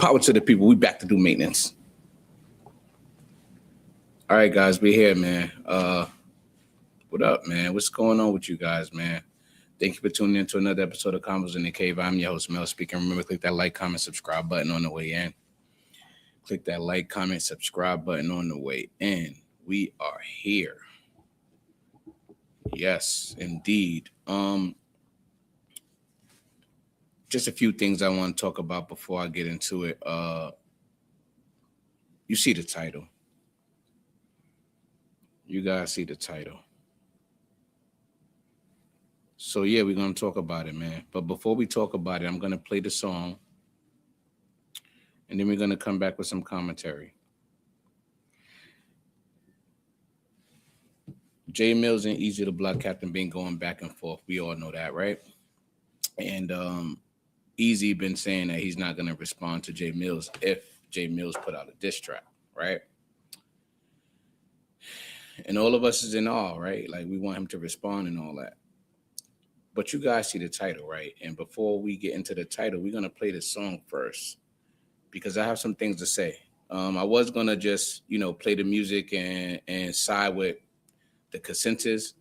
Power to the people. We back to do maintenance. All right, guys, we here, man. What up, man? What's going on with you guys, man? Thank you for tuning in to another episode of Combos in the Cave. I'm your host, Millz speaking. Remember, click that like, comment, subscribe button on the way in. Click that like, comment, subscribe button on the way in. We are here. Yes, indeed. Just a few things I want to talk about before I get into it. You see the title. You guys see the title. So, yeah, we're going to talk about it, man. But before we talk about it, I'm going to play the song. And then we're going to come back with some commentary. Millz and Eazy the Block Captain been going back and forth. We all know that, right? And Eazy been saying that he's not going to respond to Millz if Millz put out a diss track, right? And all of us is in awe, right? Like, we want him to respond and all that. But you guys see the title, right? And before we get into the title, we're going to play the song first because I have some things to say. I was going to just, play the music and side with the consensus,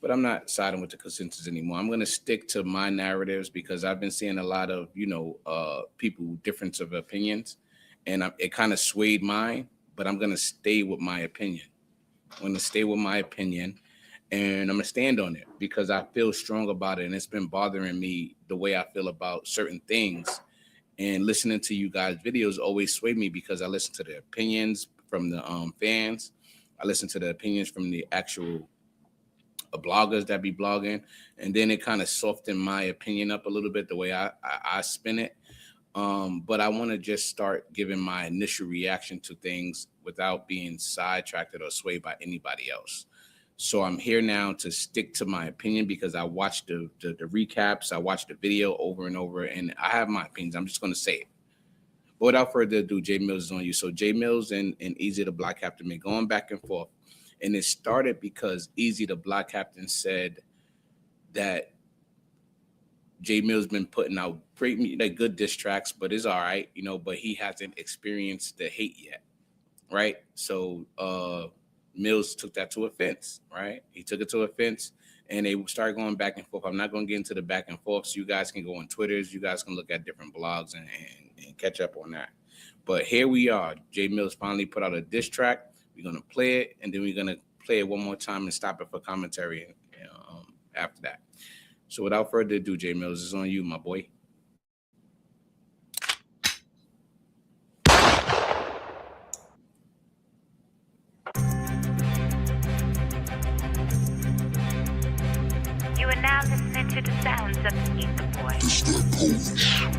but I'm not siding with the consensus anymore. I'm going to stick to my narratives because I've been seeing a lot of, people difference of opinions, and it kind of swayed mine, but I'm going to stay with my opinion. I'm going to stay with my opinion, and I'm going to stand on it because I feel strong about it, and it's been bothering me the way I feel about certain things. And listening to you guys' videos always sway me because I listen to the opinions from the fans. I listen to the opinions from the actual bloggers that be blogging, and then it kind of softened my opinion up a little bit the way I spin it. But I want to just start giving my initial reaction to things without being sidetracked or swayed by anybody else. So I'm here now to stick to my opinion because I watched the recaps, I watched the video over and over, and I have my opinions. I'm just going to say it. But without further ado, Millz is on you. So Millz and Eazy the Block Captain been going back and forth. And it started because Eazy the Block Captain said that Millz been putting out good diss tracks, but it's all right, but he hasn't experienced the hate yet, right? So Millz took that to offense, right? He took it to offense, and they started going back and forth. I'm not going to get into the back and forth, so you guys can go on Twitters. You guys can look at different blogs and catch up on that. But here we are. Millz finally put out a diss track. We're going to play it, and then we're going to play it one more time and stop it for commentary after that. So without further ado, Millz, it's on you, my boy. You are now listening to the sounds of the Ether Boy.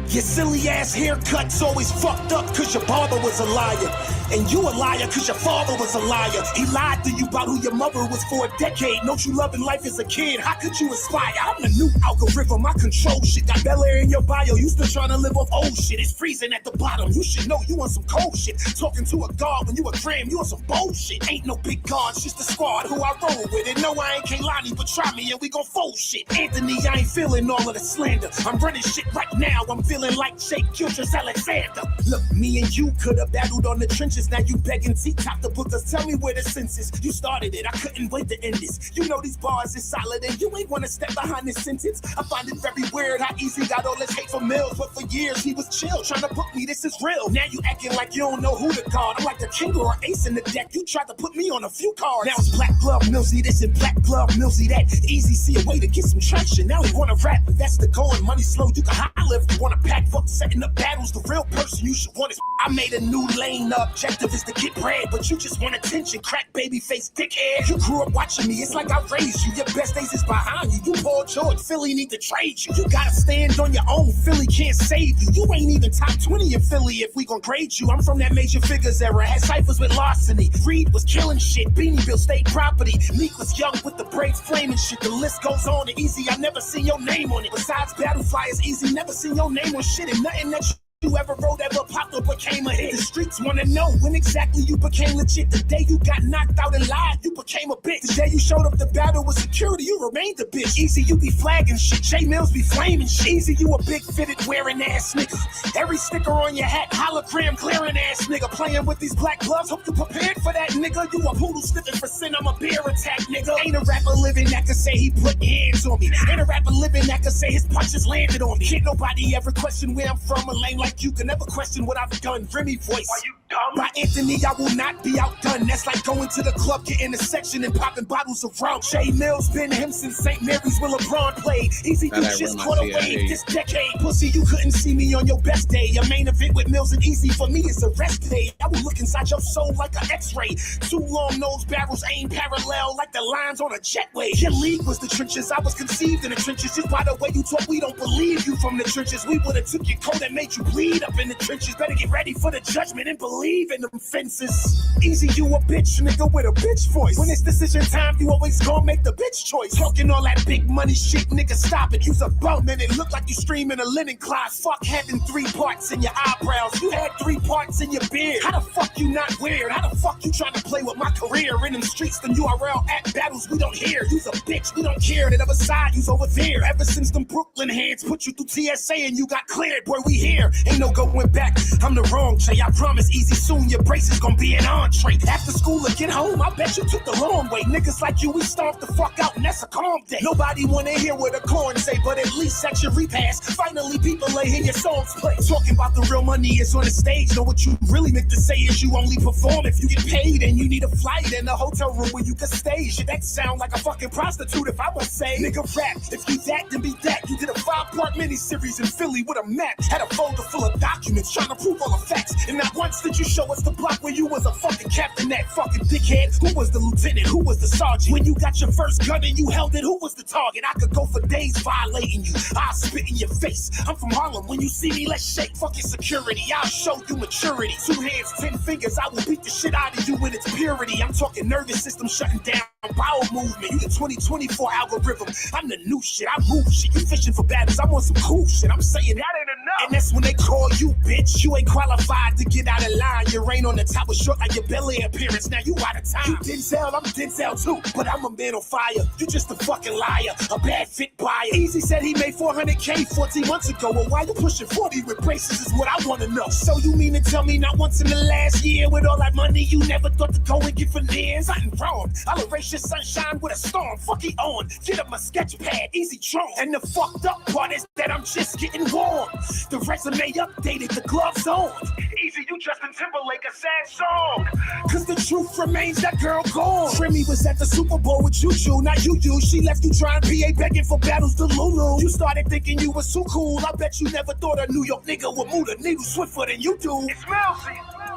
Your silly ass haircut's always fucked up cause your barber was a liar. And you a liar cause your father was a liar. He lied to you about who your mother was for a decade. Don't you loving life as a kid? How could you aspire? I'm the new algorithm, I control shit. Got Bel Air in your bio, you still trying to live off old shit. It's freezing at the bottom, you should know you want some cold shit. Talking to a god when you a gram, you want some bullshit. Ain't no big gods, just a squad who I roll with. And no, I ain't Kaylani, but try me and we gon' fold shit. Anthony, I ain't feeling all of the slander. I'm running shit right now, I'm feeling like Shake Kiltrus Alexander. Look, me and you could've battled on the trenches. Now you begging T-Top to book us. Tell me where the sense is. You started it, I couldn't wait to end this. You know these bars is solid and you ain't wanna step behind this sentence. I find it very weird how Eazy got all this hate for Millz, but for years he was chill, trying to book me, this is real. Now you acting like you don't know who to guard. I'm like the king or ace in the deck. You tried to put me on a few cards. Now it's Black Glove Millzy this and Black Glove Millzy that. Eazy see a way to get some traction. Now he wanna rap, but that's the going. Money slow, you can holler if you wanna pack. Fuck setting up battles. The real person you should want is I made a new lane. The objective is to get bread, but you just want attention. Crack baby face dickhead. You grew up watching me, it's like I raised you. Your best days is behind you. You Paul George, Philly need to trade you. You gotta stand on your own, Philly can't save you. You ain't even top 20 in Philly if we gon' grade you. I'm from that major figures era, had ciphers with larceny. Reed was killing shit, Beanie Bill state property. Meek was young with the braids flaming shit. The list goes on and Eazy, I never seen your name on it. Besides battle flyers, Eazy, never seen your name on shit. And nothing that you ever wrote ever popped or became a hit. The streets wanna know when exactly you became legit. The day you got knocked out and lied, you became a bitch. The day you showed up to battle with security, you remained a bitch. Eazy, you be flagging shit. Millz be flaming shit. Eazy, you a big fitted wearing ass nigga. Every sticker on your hat, hologram clearing ass nigga. Playing with these black gloves, hope you prepared for that nigga. You a poodle sniffing for sin, I'm a bear attack nigga. Ain't a rapper living that could say he put hands on me. Ain't a rapper living that could say his punches landed on me. Can't nobody ever question where I'm from. A lame like you can never question what I've done. Remy voice. Are you dumb? By Anthony, I will not be outdone. That's like going to the club, getting a section and popping bottles of rum. Millz been him since St. Mary's where LeBron played. Eazy, you just caught a wave this decade. Pussy, you couldn't see me on your best day. Your main event with Millz and Eazy for me is a rest day. I will look inside your soul like an x-ray. Two long nose barrels aim parallel like the lines on a jetway. Your league was the trenches. I was conceived in the trenches. Just by the way you talk, we don't believe you from the trenches. We would've took your coat and made you bleed up in the trenches. Better get ready for the judgment and believe in them fences. Eazy, you a bitch nigga with a bitch voice. When it's decision time, you always gon' make the bitch choice. Talking all that big money shit, nigga, stop it. You's a bum and it look like you streaming a linen cloth. Fuck having 3 parts in your eyebrows. You had 3 parts in your beard. How the fuck you not weird? How the fuck you trying to play with my career? In them streets, them URL at battles we don't hear. You's a bitch, we don't care. That other side, you's over there. Ever since them Brooklyn hands put you through TSA and you got cleared, boy, we here. Ain't no going back. I'm the wrong Jay. I promise Eazy soon your brace is gonna be an entree. After school or get home, I bet you took the long way. Niggas like you, we starve the fuck out and that's a calm day. Nobody wanna hear what a corn say, but at least at your repast, finally people lay hear your songs play. Talking about the real money is on the stage. Know what you really meant to say is you only perform if you get paid and you need a flight and a hotel room where you can stay. Shit, that sound like a fucking prostitute if I was say. Nigga rap, if you that, then be that. You did a 5-part miniseries in Philly with a map. Had a folder full of documents trying to prove all the facts. And not once did you show us the block where you was a fucking captain, that fucking dickhead. Who was the lieutenant? Who was the sergeant? When you got your first gun and you held it, who was the target? I could go for days violating you. I'll spit in your face. I'm from Harlem. When you see me, let's shake. Fuck your security. I'll show you maturity. 2 hands, 10 fingers. I will beat the shit out of you in its purity. I'm talking nervous system shutting down. Bowel movement. You the 2024 algorithm. I'm the new shit. I move shit. You fishing for battles. I'm on some cool shit. I'm saying that ain't enough. And that's when they call you bitch. You ain't qualified to get out of line. Your reign on the top was short like your belly appearance. Now you out of time. You Denzel, I'm Denzel too. But I'm a man on fire. You just a fucking liar. A bad fit buyer. Eazy said he made 400K 14 months ago. Well, why you pushing 40 with braces is what I want to know. So you mean to tell me not once in the last year with all that money you never thought to go and get veneers? Something wrong. I'll erase your sunshine with a storm. Fuck it on. Get up my sketch pad. Easy drawn. And the fucked up part is that I'm just getting warm. The resume updated. The gloves on. Eazy, you Justin Timberlake, a sad song. Cause the truth remains that girl gone. Remy was at the Super Bowl with Juju, not you. She left you trying PA begging for battles to Lulu. You started thinking you was too cool. I bet you never thought a New York nigga would move the needle swifter than you do. It's Millz.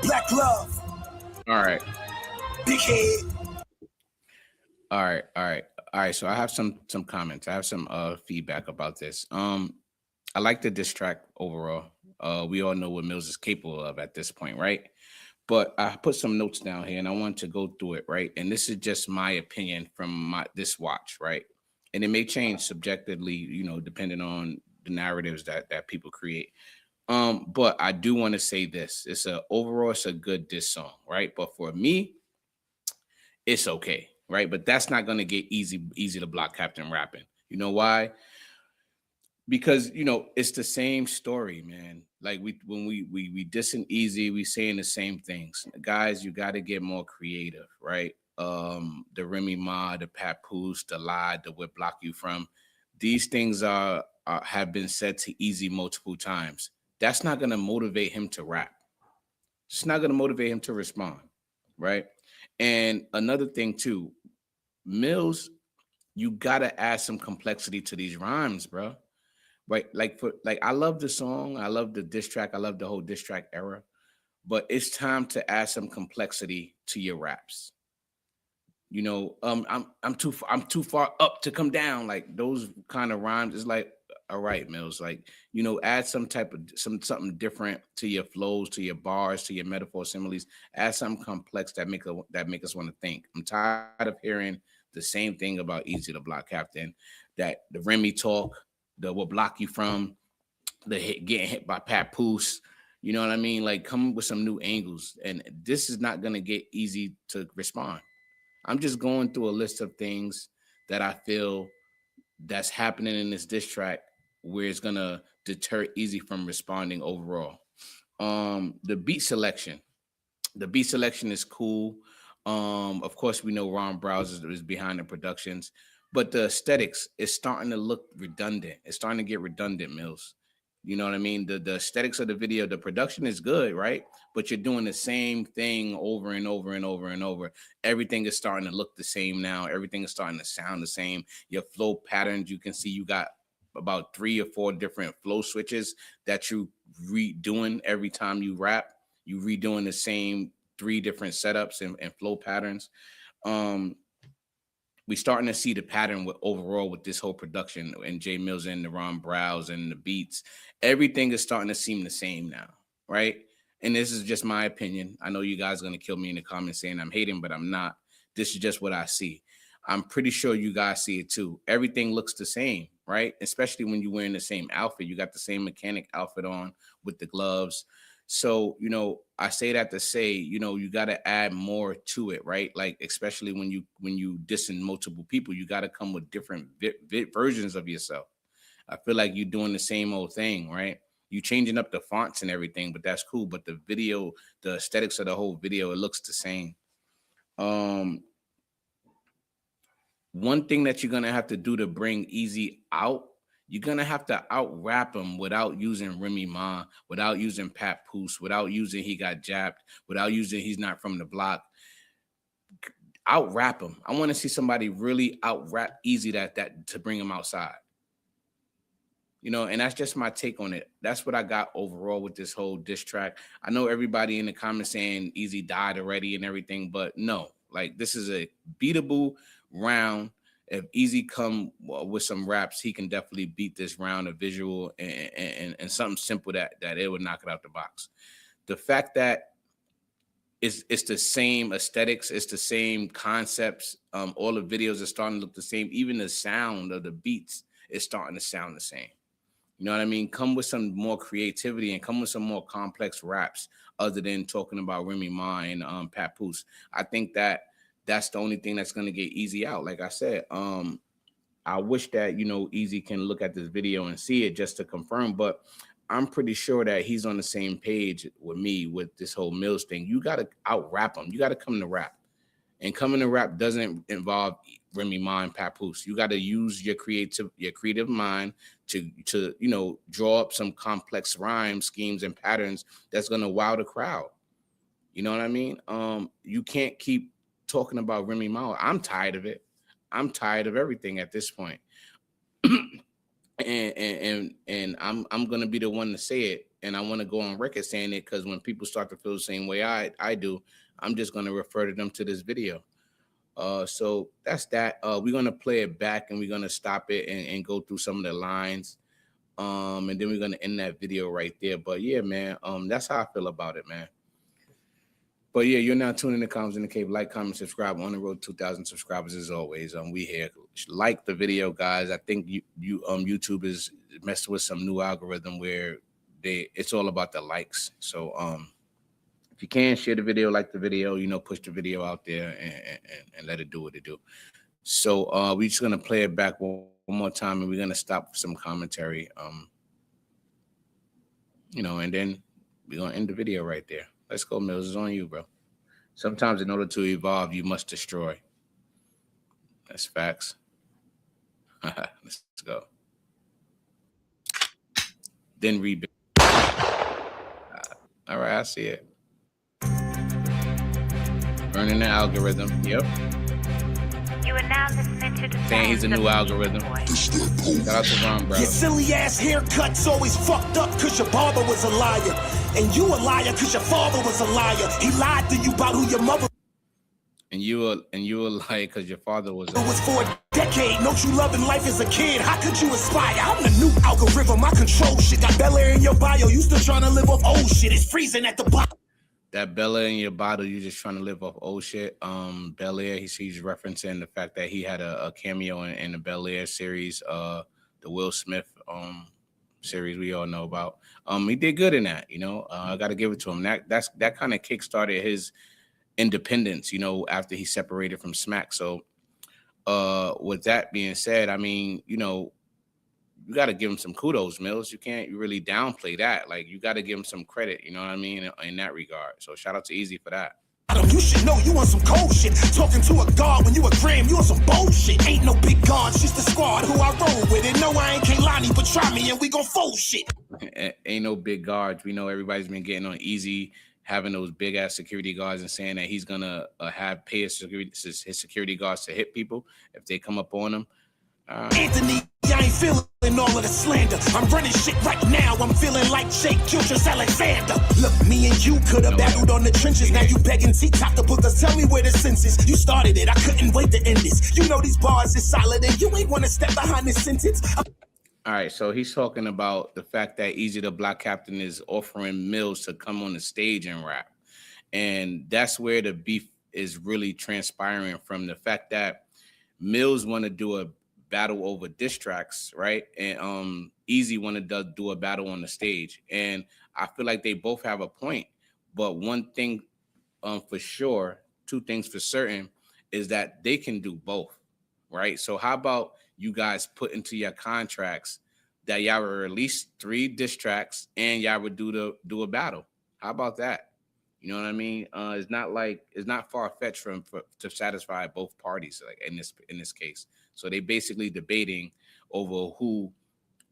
Black love. All right. Big head. All right. So I have some comments. I have some feedback about this. I like the diss track overall. We all know what Millz is capable of at this point, right? But I put some notes down here and I want to go through it, right? And this is just my opinion from this watch, right? And it may change subjectively, you know, depending on the narratives that people create. But I do want to say this. Overall, it's a good diss song, right? But for me, it's okay, right? But that's not gonna get Eazy to block Captain rapping. You know why? Because you know it's the same story, man. Like when we dissing Eazy, we saying the same things. Guys, you got to get more creative, right? The Remy Ma, the Papoose, the lie, the what block you from. These things have been said to Eazy multiple times. That's not gonna motivate him to rap. It's not gonna motivate him to respond, right? And another thing too, Millz, you gotta add some complexity to these rhymes, bro. Right? Like I love the song, I love the diss track, I love the whole diss track era, but it's time to add some complexity to your raps. You know, I'm too far up to come down. Like those kind of rhymes is like, all right, Millz, like, you know, add some type of something different to your flows, to your bars, to your metaphor similes. Add something complex that make us want to think. I'm tired of hearing the same thing about Eazy the Block Captain, that the Remy talk, the what block you from, the hit, getting hit by Papoose. You know what I mean? Like, come with some new angles. And this is not gonna get easy to respond. I'm just going through a list of things that I feel that's happening in this diss track where it's gonna deter Eazy from responding overall. The beat selection. The beat selection is cool. Of course, we know Ron Browse is behind the productions, but the aesthetics is starting to look redundant. It's starting to get redundant, Mills. You know what I mean? The aesthetics of the video, the production is good, right? But you're doing the same thing over and over and over and over. Everything is starting to look the same now. Everything is starting to sound the same. Your flow patterns, you can see you got about 3 or 4 different flow switches that you redoing every time you rap. You redoing the same 3 different setups and flow patterns. We starting to see the pattern with overall with this whole production and Jay Mills and the Ron Browse and the beats. Everything is starting to seem the same now, right? And this is just my opinion. I know you guys are gonna kill me in the comments saying I'm hating, but I'm not. This is just what I see. I'm pretty sure you guys see it too. Everything looks the same, right? Especially when you're wearing the same outfit. You got the same mechanic outfit on with the gloves. So, I say that to say, you got to add more to it, right? Like, especially when you dissing multiple people, you got to come with different versions of yourself. I feel like you're doing the same old thing, right? You changing up the fonts and everything, but that's cool. But the video, the aesthetics of the whole video, it looks the same. One thing that you're gonna have to do to bring Eazy out, you're gonna have to out rap him without using Remy Ma, without using Papoose, without using he got jabbed, without using he's not from the block. Out rap him. I want to see somebody really out rap Eazy that to bring him outside. And that's just my take on it. That's what I got overall with this whole diss track. I know everybody in the comments saying Eazy died already and everything, but no, like, this is a beatable round. If Eazy come with some raps, he can definitely beat this round of visual and something simple that it would knock it out the box. The fact that it's the same aesthetics, it's the same concepts. All the videos are starting to look the same. Even the sound of the beats is starting to sound the same. You know what I mean? Come with some more creativity and come with some more complex raps other than talking about Remy Ma and Papoose. I think that's the only thing that's going to get Eazy out. Like I said, I wish that, Eazy can look at this video and see it just to confirm, but I'm pretty sure that he's on the same page with me with this whole Millz thing. You got to out rap him. You got to come to rap. And coming to rap doesn't involve Remy Ma and Papoose. You got to use your creative mind to draw up some complex rhyme schemes and patterns that's going to wow the crowd. You know what I mean? You can't keep talking about Remy Ma. I'm tired of it. I'm tired of everything at this point. and I'm gonna be the one to say it, and I want to go on record saying it, because when people start to feel the same way I do, I'm just gonna refer to them to this video. So that's that. We're gonna play it back and we're gonna stop it and go through some of the lines. And then we're gonna end that video right there. But yeah, man, that's how I feel about it, man. But yeah, you're now tuning in to Coms in the Cave. Like, comment, subscribe. On the road to 2,000 subscribers as always. We here. Like the video, guys. I think YouTube is messed with some new algorithm where it's all about the likes. So if you can, share the video, like the video, push the video out there and let it do what it do. So we're just gonna play it back one more time, and we're gonna stop for some commentary. And then we're gonna end the video right there. Let's go, Millz. It's on you, bro. Sometimes in order to evolve, you must destroy. That's facts. Let's go. Then rebuild. All right, I see it. Burning the algorithm. Yep. You are now listening to the Saying he's a new algorithm. Shout out to Ron, bro. Your silly ass haircut's always fucked up cause your barber was a liar. And you a liar cause your father was a liar. He lied to you about who your mother And you were like, because your father was was for a decade. No true love in life as a kid. How could you aspire? I'm the new algorithm. I control shit. Got Bel Air in your bio. You still trying to live off old shit. It's freezing at the bottom. That Bel Air in your bottle, you just trying to live off old shit. Bel Air, he's referencing the fact that he had a cameo in the Bel Air series, the Will Smith series we all know about. He did good in that, you know. I got to give it to him. That kind of kickstarted his independence, you know, after he separated from Smack. So with that being said, I mean, you know, you got to give him some kudos, Millz. You can't really downplay that. Like, you got to give him some credit, you know what I mean, in that regard. So shout out to Eazy for that. You should know you on some cold shit. Talking to a guard when you a gram, you on some bullshit. Ain't no big guards, just the squad who I roll with. And no, I ain't Kaylani, but try me and we gon' fold shit. Ain't no big guards. We know everybody's been getting on Eazy, having those big ass security guards and saying that he's gonna pay his security guards to hit people if they come up on him. Anthony, I ain't feeling all of the slander. I'm running shit right now. I'm feeling like Jake Gilchrist Alexander. Look, me and you could have battled on the trenches. Now you begging T-Top to book us. Tell me where the sense is. You started it. I couldn't wait to end this. You know these bars is solid and you ain't want to step behind this sentence. All right, so he's talking about the fact that Eazy the Block Captain is offering Millz to come on the stage and rap. And that's where the beef is really transpiring, from the fact that Millz want to do a battle over diss tracks, right? And Eazy wanted to do a battle on the stage. And I feel like they both have a point. But one thing for sure, two things for certain, is that they can do both, right? So how about you guys put into your contracts that y'all will release 3 diss tracks and y'all would do a battle? How about that? You know what I mean? It's not far-fetched to satisfy both parties, like in this case. So they basically debating over who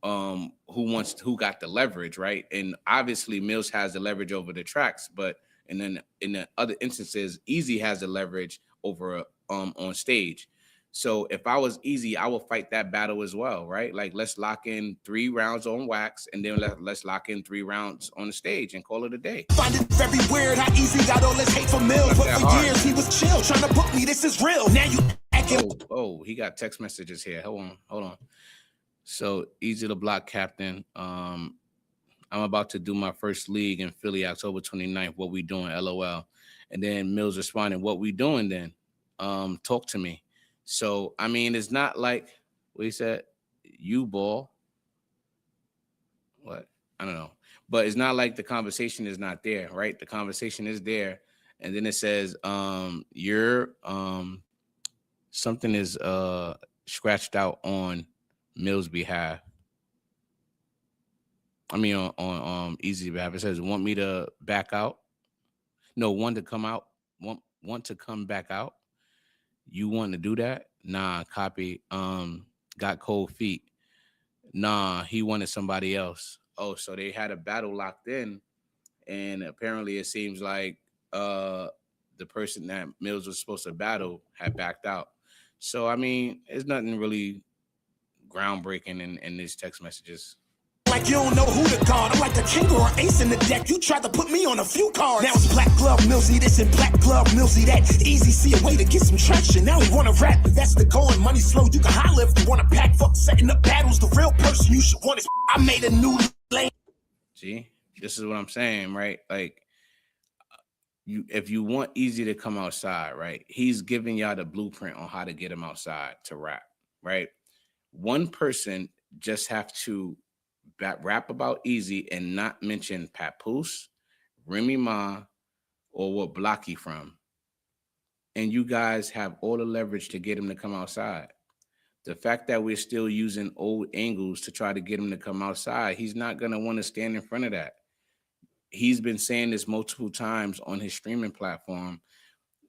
got the leverage, right? And obviously Millz has the leverage over the tracks, but and then in the other instances, Eazy has the leverage over on stage. So if I was Eazy, I would fight that battle as well, right? Like, let's lock in 3 rounds on wax, and then let's lock in 3 rounds on the stage and call it a day. Find it very weird how Eazy got all this hate for Millz, but for years he was chill, trying to book me. This is real. Now you acting. Oh, he got text messages here. Hold on. So Eazy the Block Captain. I'm about to do my first league in Philly, October 29th. What we doing? LOL. And then Millz responded, "What we doing then? Talk to me." So, I mean, it's not like what he said, you ball. What? I don't know. But it's not like the conversation is not there, right? The conversation is there. And then it says, something is scratched out on Millz' behalf. I mean, on Eazy behalf. It says, want me to back out? No, want to come out? Want to come back out? You want to do that? Nah, copy. Got cold feet. Nah, he wanted somebody else. Oh, so they had a battle locked in, and apparently it seems like the person that Millz was supposed to battle had backed out. So, I mean, there's nothing really groundbreaking in these text messages. Like you don't know who to guard. I'm like a king or an ace in the deck. You tried to put me on a few cards. Now it's black glove Millzy this and black glove Millzy that. Easy see a way to get some traction. Now he wanna rap. That's the going. Money slow. You can holler if you wanna pack. Fuck setting up battles. The real person you should want is. I made a new lane. See, this is what I'm saying, right? Like, if you want Eazy to come outside, right? He's giving y'all the blueprint on how to get him outside to rap, right? One person just have to rap about Eazy and not mention Papoose, Remy Ma, or what block he from. And you guys have all the leverage to get him to come outside. The fact that we're still using old angles to try to get him to come outside, he's not going to want to stand in front of that. He's been saying this multiple times on his streaming platform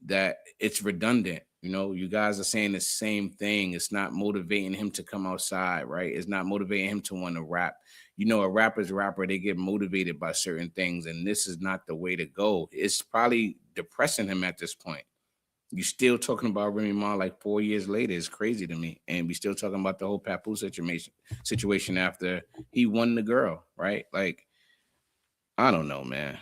that it's redundant. You know, you guys are saying the same thing. It's not motivating him to come outside, right? It's not motivating him to want to rap. You know, a rapper's a rapper. They get motivated by certain things, and this is not the way to go. It's probably depressing him at this point. You still talking about Remy Ma like 4 years later. It's crazy to me. And we still talking about the whole Papoose situation after he won the girl, right? Like, I don't know, man.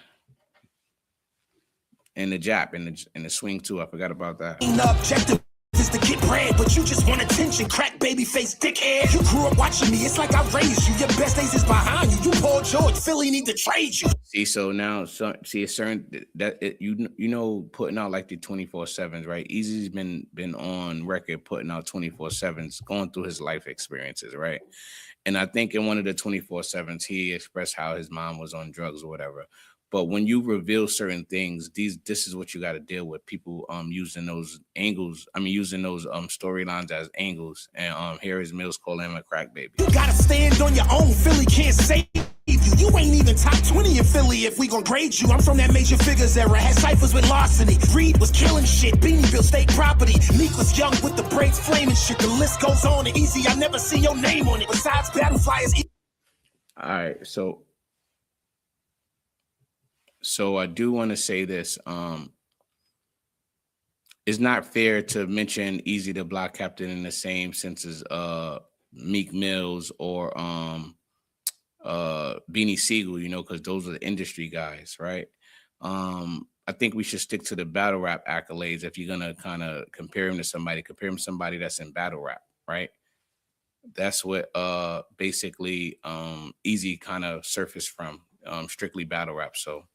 And the jap and the swing too. I forgot about that. The objective is to get bread, but you just want attention. Crack baby face dickhead. You grew up watching me. It's like I raised you. Your best days is behind you. You poured George, Philly need to trade you. See, so now, see, a certain you know, putting out like the 24/7s, right? Easy's been on record putting out 24/7s, going through his life experiences, right? And I think in one of the 24/7s, he expressed how his mom was on drugs or whatever. But when you reveal certain things, this is what you got to deal with. People using those angles, using those storylines as angles. And here is Millz calling him a crack baby. You gotta stand on your own. Philly can't save you. You ain't even top 20 in Philly if we gon' grade you. I'm from that Major Figures era, had ciphers with larceny. Reed was killing shit, Beanie built state property. Meek was young with the braids flaming shit. The list goes on and Eazy, I never see your name on it. Besides Battle Flyers. All right, so I do want to say this. It's not fair to mention Eazy the Block Captain in the same sense as Meek Millz or Beanie Siegel, you know, because those are the industry guys, right? I think we should stick to the battle rap accolades. If you're gonna kind of compare him to somebody, compare him to somebody that's in battle rap, right? That's what basically Eazy kind of surfaced from, strictly battle rap. So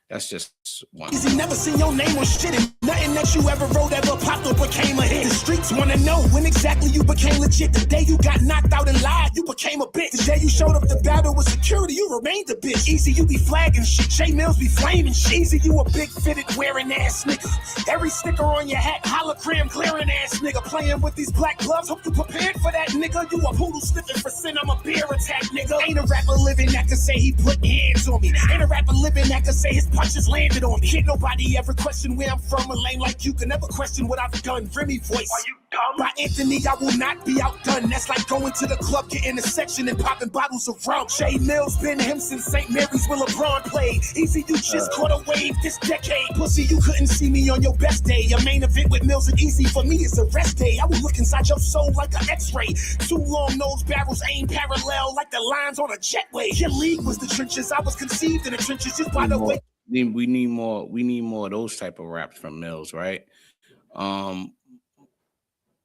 that's just one. Eazy never seen your name on shit, and nothing that you ever wrote ever popped up became a hit. The streets wanna know when exactly you became legit. The day you got knocked out and lied, you became a bitch. The day you showed up to battle with security, you remained a bitch. Eazy, you be flagging shit. J Millz be flaming shit. Eazy, you a big fitted wearing ass nigga. Every sticker on your hat, hologram glaring ass nigga. Playing with these black gloves, hope you prepared for that nigga. You a poodle sniffing for sin, I'm a bear attack nigga. Ain't a rapper living that could say he put hands on me. Ain't a rapper living that could say his punches landed on me. Can't nobody ever question where I'm from. A lame like you can never question what I've done. Remy voice. Are you dumb? By Anthony, I will not be outdone. That's like going to the club, getting a section and popping bottles of rum. J Millz been him since St. Mary's where LeBron played. Eazy, you just caught a wave this decade. Pussy, you couldn't see me on your best day. Your main event with Millz and Eazy for me is a rest day. I will look inside your soul like an x-ray. Two long nose barrels aim parallel like the lines on a jetway. Your league was the trenches. I was conceived in the trenches just by the way. We need more of those type of raps from Millz, right?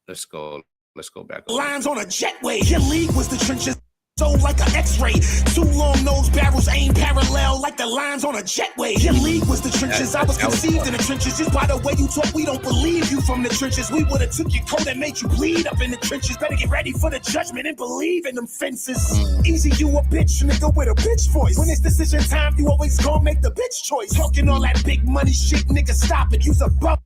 Let's go back. Lines on a jetway. Your league was the trenches. So like an x-ray. Two long nose barrels aim parallel like the lines on a jetway. Your league was the trenches. I was conceived in the trenches. Just by the way you talk, we don't believe you from the trenches. We would have took your coat and made you bleed up in the trenches. Better get ready for the judgment and believe in them fences. Eazy, you a bitch nigga with a bitch voice. When it's decision time, you always gonna make the bitch choice. Talking all that big money shit, nigga, stop it. You's a bum.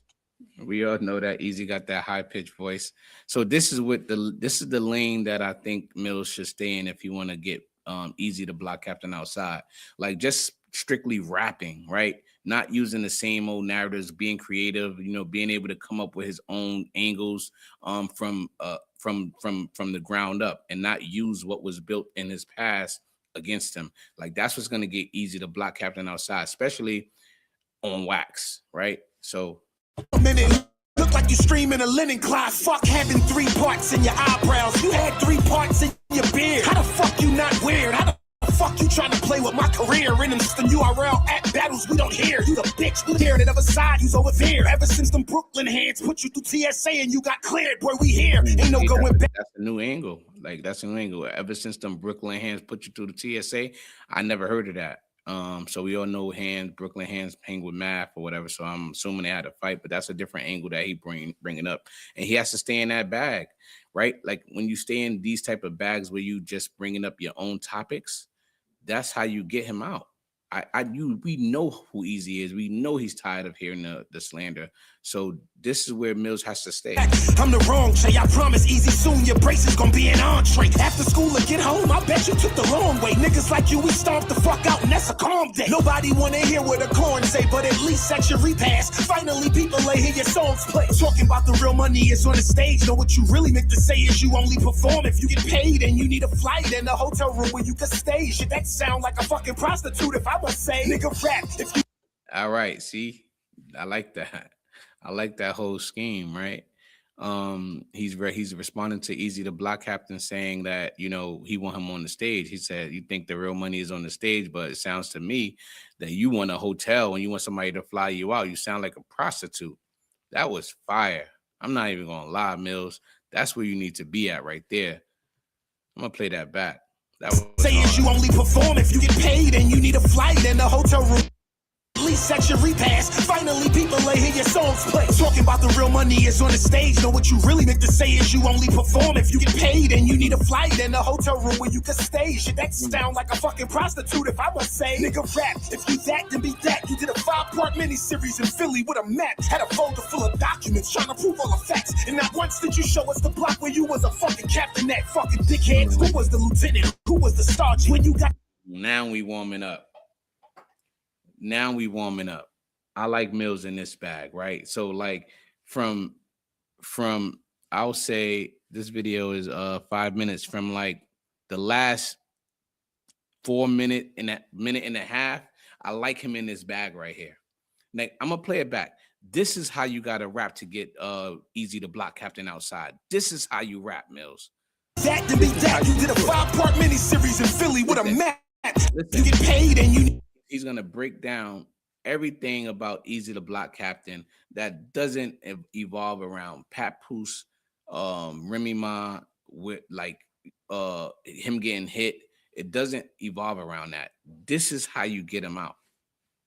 We all know that Eazy got that high pitched voice. So this is the lane that I think Millz should stay in if you want to get Eazy the Block Captain outside. Like just strictly rapping, right? Not using the same old narratives, being creative, you know, being able to come up with his own angles from the ground up and not use what was built in his past against him. Like that's what's gonna get Eazy the Block Captain outside, especially on wax, right? So a minute. Look like you streaming a linen cloth. Fuck having 3 parts in your eyebrows. You had 3 parts in your beard. How the fuck you not weird? How the fuck you trying to play with my career? In them system URL at battles we don't hear. You the bitch who here, that other side you's over there. Ever since them Brooklyn hands put you through TSA and you got cleared, boy, we here. Ain't no going back. That's a new angle. Like that's a new angle. Ever since them Brooklyn hands put you through the TSA, I never heard of that. So we all know Brooklyn hands hang with math or whatever. So I'm assuming they had a fight, but that's a different angle that he bringing up, and he has to stay in that bag, right? Like when you stay in these type of bags where you just bringing up your own topics, that's how you get him out. We know who Eazy is. We know he's tired of hearing the slander. So this is where Millz has to stay. I'm the wrong Shay. I promise Eazy soon your brace is gonna be an entree. After school or get home, I bet you took the long way. Niggas like you, we stomp the fuck out and that's a calm day. Nobody wanna hear what a corn say, but at least at your repast, finally people lay hear your songs play. Talking about the real money is on the stage. Know what you really meant to say is you only perform if you get paid and you need a flight and a hotel room where you can stay. Shit, that sound like a fucking prostitute if I must say. Nigga rap if you. All right, see, I like that. I like that whole scheme, right? He's responding to Eazy the Block Captain saying that, you know, he want him on the stage. He said, you think the real money is on the stage, but it sounds to me that you want a hotel and you want somebody to fly you out. You sound like a prostitute. That was fire. I'm not even gonna lie, Millz. That's where you need to be at right there. I'm gonna play that back. That was Say is you only perform if you get paid and you need a flight and a hotel room. Least section repass. Finally, people lay hear your songs play. Talking about the real money is on the stage. Know what you really meant to say is you only perform if you get paid and you need a flight and a hotel room where you can stay. Should that sound like a fucking prostitute if I must say? Nigga rap, if you that, then be that. You did a 5-part miniseries in Philly with a map. Had a folder full of documents trying to prove all the facts. And not once did you show us the block where you was a fucking captain, that fucking dickhead. Who was the lieutenant? Who was the sergeant? When you got... Now we warming up. I like Millz in this bag, right? So like from I'll say this video is 5 minutes. From like the last 4 minute and a minute and a half, I like him in this bag right here. Like, I'm gonna play it back. This is how you gotta rap to get Eazy the block captain outside. This is how you rap, Millz. That to be that. You did a 5-part miniseries in Philly with a map. You get paid and you... He's gonna break down everything about Eazy the block captain that doesn't evolve around Papoose, Remy Ma, with like him getting hit. It doesn't evolve around that. This is how you get him out.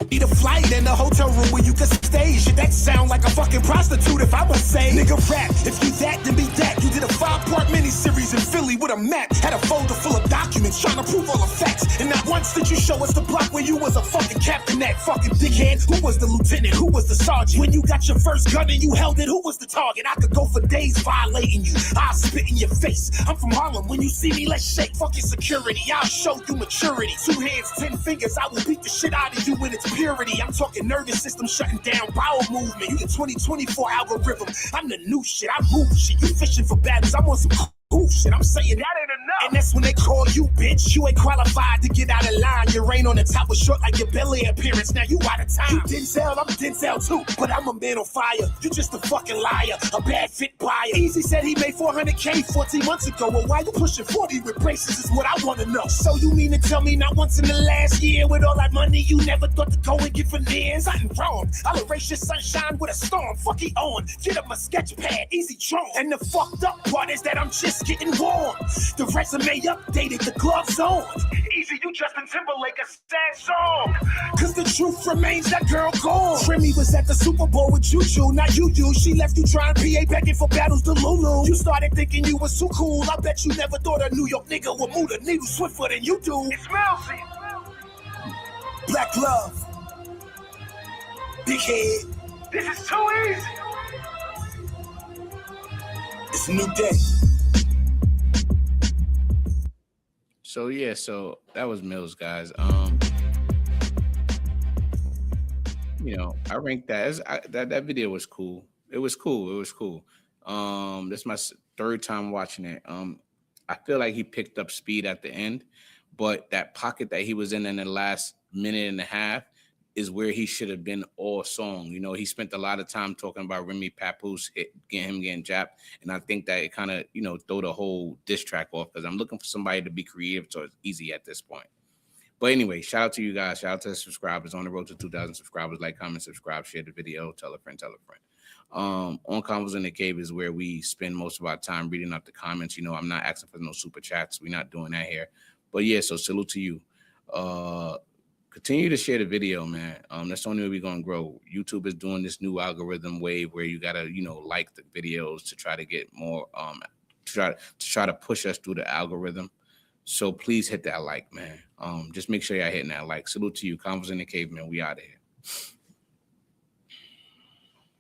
Need a flight and a hotel room where you can stay. Should that sound like a fucking prostitute if I must say? Nigga rap, if you that, then be that. You did a 5-part miniseries in Philly with a map. Had a folder full of documents trying to prove all the facts. And not once did you show us the block where you was a fucking captain, that fucking dickhead. Who was the lieutenant? Who was the sergeant? When you got your first gun and you held it, who was the target? I could go for days violating you. I'll spit in your face. I'm from Harlem. When you see me, let's shake. Fuck your security. I'll show you maturity. 2 hands, 10 fingers. I will beat the shit out of you when it's purity. I'm talking nervous system shutting down, bowel movement. You the 2024 algorithm. I'm the new shit. I move shit. You fishing for battles. I'm on some cool shit. I'm saying that ain't enough. And that's when they call you bitch. You ain't qualified to get out of line. Your reign on the top was short like your belly appearance. Now you out of time. You Denzel, I'm Denzel too. But I'm a man on fire. You just a fucking liar. A bad fit buyer. Eazy said he made 400K 14 months ago. Well, why you pushing 40 with braces is what I want to know. So you mean to tell me not once in the last year with all that money you never thought to go and get veneers? Something wrong. I'll erase your sunshine with a storm. Fuck it on. Get up my sketch pad. Easy drawn. And the fucked up part is that I'm just getting warm. The resume updated, the gloves on. Easy, you Justin Timberlake, a sad song. Cause the truth remains that girl gone. Remy was at the Super Bowl with Juju, not you. She left you trying PA begging for battles to Lulu. You started thinking you was too cool. I bet you never thought a New York nigga would move the needle swifter than you do. It's Millz. Black love. Big head. This is too easy. It's a new day. So yeah, so that was Millz, guys. You know, I ranked that as that video was cool. It was cool. This is my 3rd time watching it. I feel like he picked up speed at the end, but that pocket that he was in the last minute and a half is where he should have been all song. You know, he spent a lot of time talking about Remy Papoose getting japped, and I think that it kind of, you know, throw the whole diss track off because I'm looking for somebody to be creative towards Eazy at this point. But anyway, shout out to you guys. Shout out to the subscribers on the road to 2,000 subscribers. Like, comment, subscribe, share the video, tell a friend, On Convos in the Cave is where we spend most of our time reading out the comments. You know, I'm not asking for no super chats. We're not doing that here. But yeah, so salute to you. Continue to share the video, man. That's the only way we're gonna grow. YouTube is doing this new algorithm wave where you gotta, you know, like the videos to try to get more, to try to push us through the algorithm. So please hit that like, man. Just make sure y'all hitting that like. Salute to you. Convos in the Cave, man. We out of here.